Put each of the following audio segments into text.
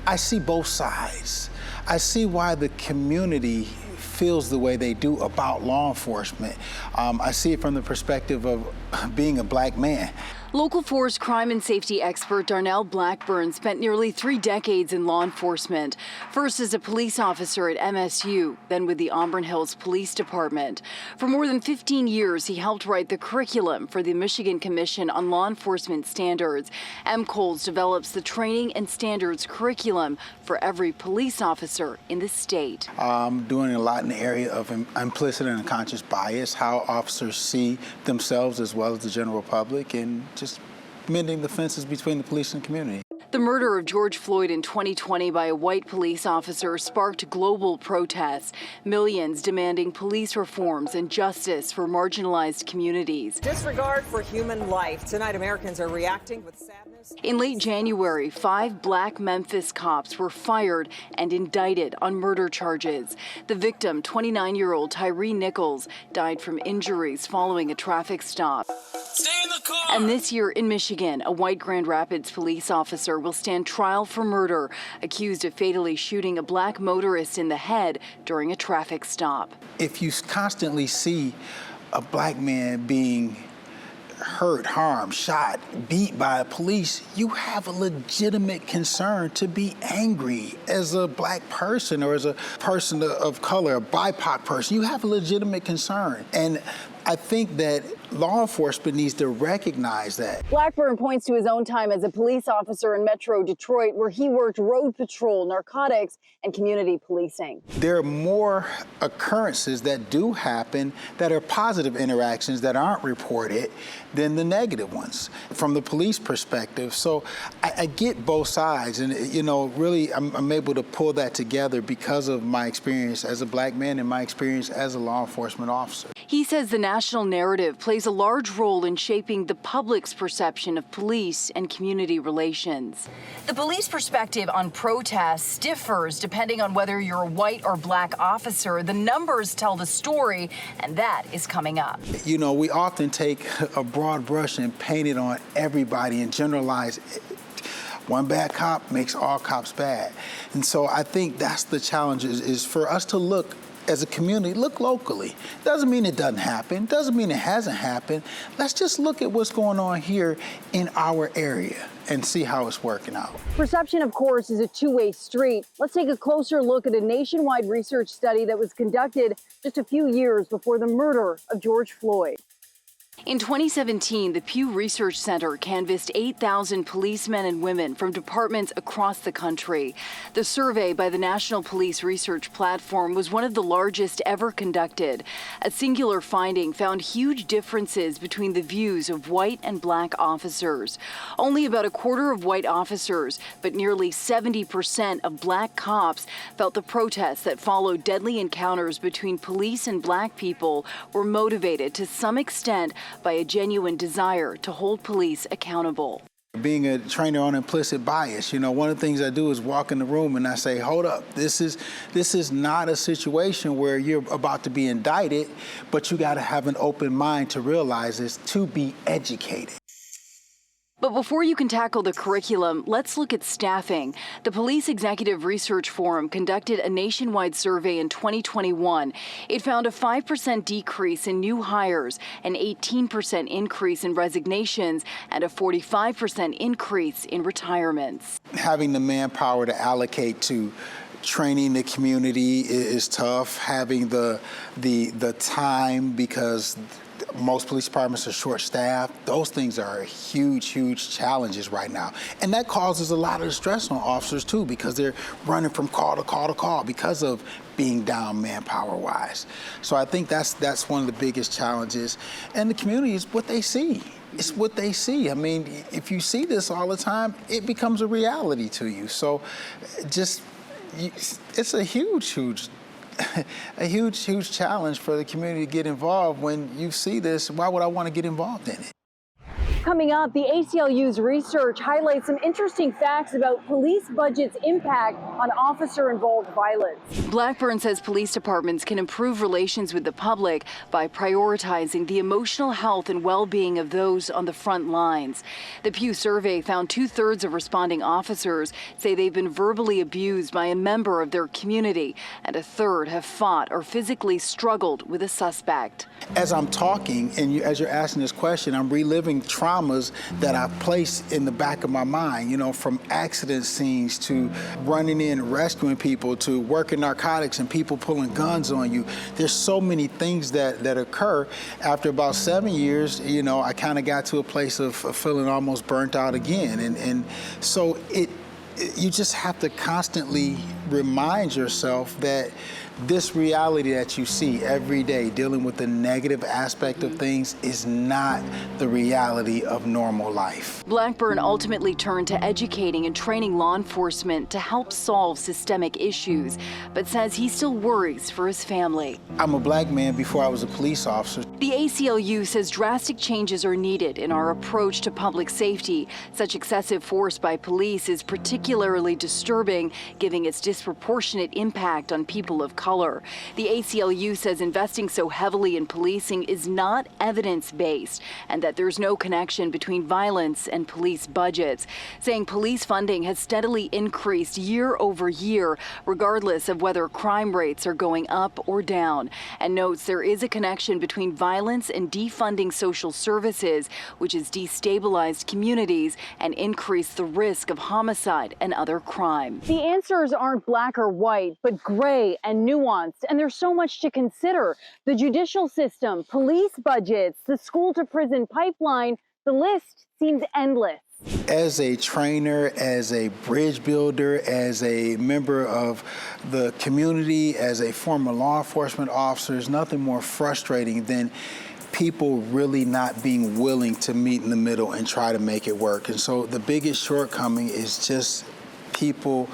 I see both sides. I see why the community feels the way they do about law enforcement. I see it from the perspective of being a black man. Local force crime and safety expert Darnell Blackburn spent nearly 3 decades in law enforcement, first as a police officer at MSU, then with the Auburn Hills Police Department. For more than 15 years, he helped write the curriculum for the Michigan Commission on Law Enforcement Standards. MCOLES develops the training and standards curriculum for every police officer in the state. I'm doing a lot in the area of implicit and unconscious bias, how officers see themselves as well as the general public, and just mending the fences between the police and community. The murder of George Floyd in 2020 by a white police officer sparked global protests, millions demanding police reforms and justice for marginalized communities. Disregard for human life. Tonight, Americans are reacting with sadness. In late January, 5 black Memphis cops were fired and indicted on murder charges. The victim, 29-year-old Tyree Nichols, died from injuries following a traffic stop. Stay in the car! And this year in Michigan, a white Grand Rapids police officer will stand trial for murder, accused of fatally shooting a black motorist in the head during a traffic stop. If you constantly see a black man being hurt, harmed, shot, beat by a police, you have a legitimate concern to be angry as a black person or as a person of color, a BIPOC person. You have a legitimate concern. And I think that law enforcement needs to recognize that. Blackburn points to his own time as a police officer in Metro Detroit, where he worked road patrol, narcotics, and community policing. There are more occurrences that do happen that are positive interactions that aren't reported than the negative ones from the police perspective. So I get both sides, and really I'm able to pull that together because of my experience as a black man and my experience as a law enforcement officer. He says the national narrative plays a large role in shaping the public's perception of police and community relations. The police perspective on protests differs depending on whether you're a white or black officer. The numbers tell the story, and that is coming up. We often take a broad brush and paint it on everybody and generalize it. One bad cop makes all cops bad. And so I think that's the challenge is for us to look as a community, look locally. Doesn't mean it doesn't happen, doesn't mean it hasn't happened. Let's just look at what's going on here in our area and see how it's working out. Perception, of course, is a two-way street. Let's take a closer look at a nationwide research study that was conducted just a few years before the murder of George Floyd. In 2017, the Pew Research Center canvassed 8,000 policemen and women from departments across the country. The survey by the National Police Research Platform was one of the largest ever conducted. A singular finding found huge differences between the views of white and black officers. Only about a quarter of white officers, but nearly 70% of black cops felt the protests that followed deadly encounters between police and black people were motivated to some extent by a genuine desire to hold police accountable. Being a trainer on implicit bias, one of the things I do is walk in the room and I say, hold up, this is not a situation where you're about to be indicted, but you got to have an open mind to realize this, to be educated. But before you can tackle the curriculum, let's look at staffing. The Police Executive Research Forum conducted a nationwide survey in 2021. It found a 5% decrease in new hires, an 18% increase in resignations, and a 45% increase in retirements. Having the manpower to allocate to training the community is tough. Having the time, because most police departments are short-staffed. Those things are huge challenges right now. And that causes a lot of stress on officers too, because they're running from call to call to call because of being down manpower-wise. So I think that's one of the biggest challenges. And the community is what they see. It's what they see. I mean, if you see this all the time, it becomes a reality to you. So it's a huge challenge for the community to get involved. When you see this, why would I want to get involved in it? Coming up, the ACLU's research highlights some interesting facts about police budgets' impact on officer-involved violence. Blackburn says police departments can improve relations with the public by prioritizing the emotional health and well-being of those on the front lines. The Pew survey found 2/3 of responding officers say they've been verbally abused by a member of their community, and 1/3 have fought or physically struggled with a suspect. As I'm talking and as you're asking this question, I'm reliving traumas that I've placed in the back of my mind, you know, from accident scenes to running in, rescuing people, to working narcotics and people pulling guns on you. There's so many things that occur. After about 7 years, you know, I kind of got to a place of feeling almost burnt out again. And so you just have to constantly remind yourself that this reality that you see every day, dealing with the negative aspect of things, is not the reality of normal life. Blackburn ultimately turned to educating and training law enforcement to help solve systemic issues, but says he still worries for his family. I'm a black man before I was a police officer. The ACLU says drastic changes are needed in our approach to public safety. Such excessive force by police is particularly disturbing, given its disproportionate impact on people of color. The ACLU says investing so heavily in policing is not evidence-based and that there's no connection between violence and police budgets, saying police funding has steadily increased year over year, regardless of whether crime rates are going up or down, and notes there is a connection between violence and defunding social services, which has destabilized communities and increased the risk of homicide and other crime. The answers aren't black or white, but gray and nuanced, and there's so much to consider. The judicial system, police budgets, the school-to-prison pipeline, the list seems endless. As a trainer, as a bridge builder, as a member of the community, as a former law enforcement officer, there's nothing more frustrating than people really not being willing to meet in the middle and try to make it work. And so the biggest shortcoming is just people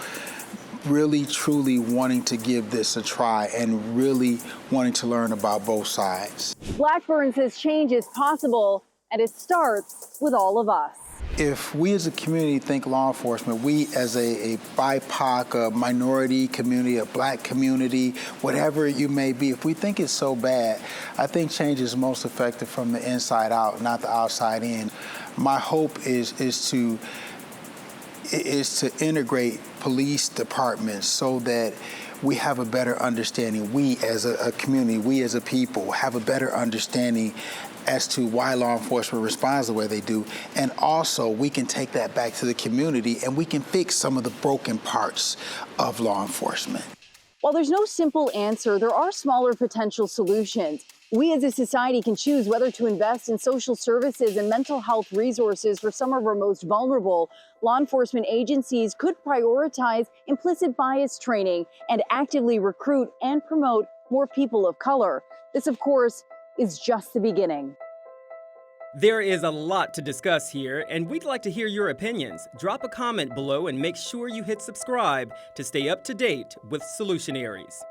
really truly wanting to give this a try and really wanting to learn about both sides. Blackburn says change is possible, and it starts with all of us. If we as a community think law enforcement, we as a BIPOC, a minority community, a black community, whatever you may be, if we think it's so bad, I think change is most effective from the inside out, not the outside in. My hope is to integrate police departments so that we have a better understanding. We as a community, we as a people have a better understanding as to why law enforcement responds the way they do. And also we can take that back to the community and we can fix some of the broken parts of law enforcement. While there's no simple answer, there are smaller potential solutions. We as a society can choose whether to invest in social services and mental health resources for some of our most vulnerable. Law enforcement agencies could prioritize implicit bias training and actively recruit and promote more people of color. This, of course, is just the beginning. There is a lot to discuss here, and we'd like to hear your opinions. Drop a comment below and make sure you hit subscribe to stay up to date with Solutionaries.